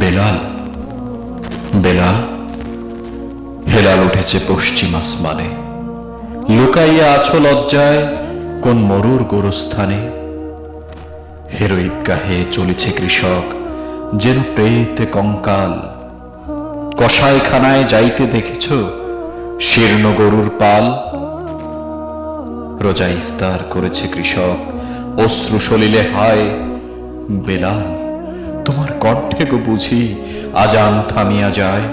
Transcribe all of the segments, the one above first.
বেলাল, বেলাল। হেলাল উঠেছে পশ্চিম আসমানে, লুকাইয়া আছো লজ্জায় কোন মরুর গোরস্থানে। হেরো ঈদগাহে চলেছে কৃষক, যেন প্রেতে কঙ্কাল। কসাইখানায় যাইতে দেখেছ শীর্ণ গরুর পাল। রোজা ইফতার করেছে কৃষক, অশ্রু সলিলে হায়। বেলাল, তোমার কণ্ঠে গো বুঝি আজান থামিয়া যায়।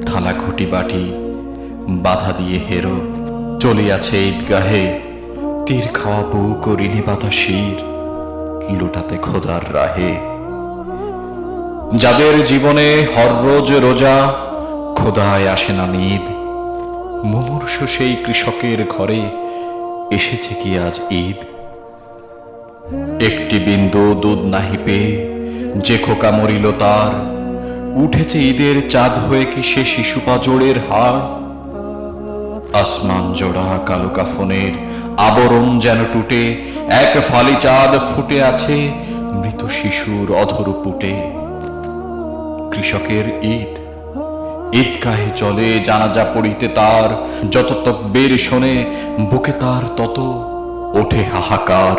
থালা ঘটি বাটি বাধা দিয়ে হেরো চলিয়াছে ঈদগাহে। তীর খাওয়া বুক ও ঋণী বাতাসির লুটাতে খোদার রাহে। যাদের জীবনে হররোজ রোজা, খোদায় আসে না নিদ, মুমূর্ষ সেই কৃষকের ঘরে এসেছে কি আজ ঈদ? একটি বিন্দু দুধ নাহি পেয়ে যে খোকা মরিল তার, উঠেছে ঈদের চাঁদ হয়ে কি সে শিশু পাজরের হাড়? আসমান জোড়া কালো কাফনের আবরণ যেন টুটে, এক ফালি চাঁদ ফুটে আছে মৃত শিশুর অধর পুটে। কৃষকের ঈদ, ঈদগাহে চলে জানাজা পড়িতে তার। যত তকবীর শোনে বুকে তার তত ওঠে হাহাকার।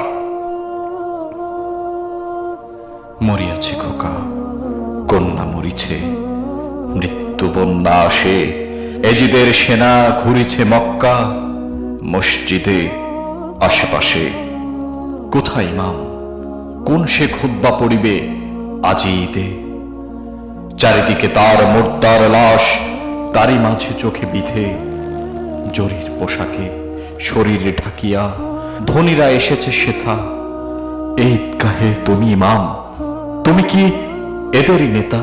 মরিয়াছে খোকা, কন্যা মরিছে, মৃত্যু বন্যা আসে। এজিদের সেনা ঘুরিছে মক্কা, মসজিদে আশেপাশে। কোথায় ইমাম, কোন সে খুতবা পড়িবে আজি ঈদে? চারিদিকে তার মুর্দার লাশ, তারই মাঝে চোখে বিধে। জরির পোশাকে শরীরে ঢাকিয়া ধনীরা এসেছে সেথা। ঈদগাহে তুমি ইমাম, তুমি কি এদেরই নেতা?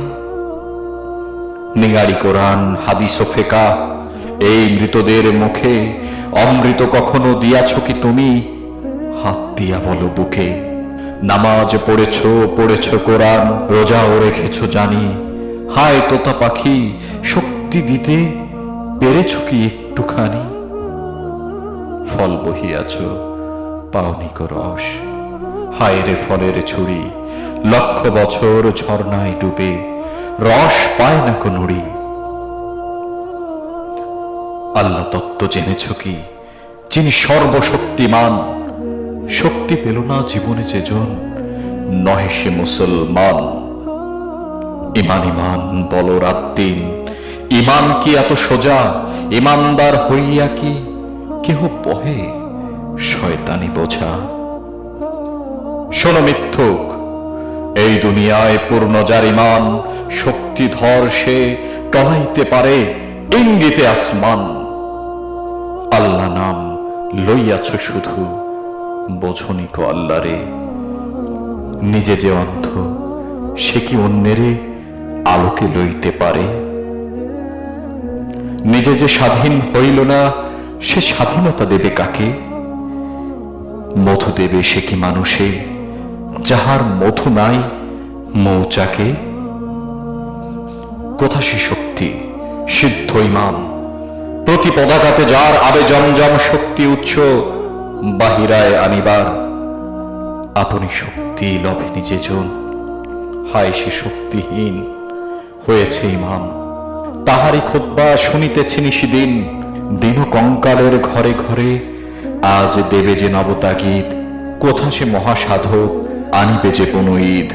নিগাড়ি কোরআন হাদিস ও ফিকহ এই মৃতদের মুখে অমৃত কখনো দিয়াছ কি তুমি? হাত দিয়া বলো বুকে। নামাজ পড়েছ কোরআন, রোজাও রেখেছ জানি। হায় তোতা পাখি, শক্তি দিতে পেরেছ কি একটুখানি? ফল বহিয়াছ পাওনি কো রস, হায় রে ফলের ছুরি, লক্ষ বছর ঝর্ণায় ডুবে রস পায় না কো নুড়ি। আল্লাহ তত্ত্ব জেনেছ কি, যিনি সর্বশক্তিমান? শক্তি পেল না জীবনে যেজন, নহে সে মুসলমান। ইমান ইমান বলো রাত দিন, ইমান কি এত সোজা? ইমানদার হইয়া কি কেহ বহে শয়তানি বোঝা? শোনো মিথ্যুক, এই দুনিয়ায় পূর্ণ যার ইমান, শক্তিধর সে টলাইতে পারে ইঙ্গিতে আসমান। আল্লাহ নাম লইয়াছ শুধু, বোঝনি কো আল্লাহ রে। নিজে যে অন্ধ, সে কি অন্যেরে আলোকে লইতে পারে? নিজে যে স্বাধীন হইল না, সে স্বাধীনতা দেবে কাকে? মধু দেবে সে কি মানুষে, যাহার মধু নাই মৌচাকে? কোথা সে শক্তি সিদ্ধ ইমাম, প্রতি পদাঘাতে যার আবে জমজম শক্তি উৎস বাহিরায় আনিবার? আপনি শক্তি লভে নিজেজন, হায় সে শক্তিহীন হয়েছে ইমাম। তাহারি খুতবা শুনিতেছি নিশিদিন, দিন কঙ্কালের ঘরে ঘরে আজ দেবে যে নবতাগীদ। কোথা সে মহাসাধক আনিবে যে কোন ঈদ?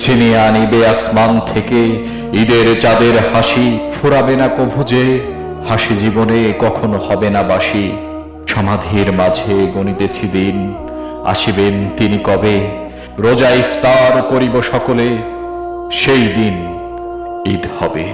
ছিনিয়ে আনিবে আসমান থেকে ঈদের চাঁদের হাসি। ফুরাবে না কভু যে হাসি জীবনে কখনো হবে না বাসি। সমাধির মাঝে গণিতেছি দিন, আসিবেন তিনি কবে? রোজা ইফতার করিব সকলে, সেই দিন ঈদ হবে।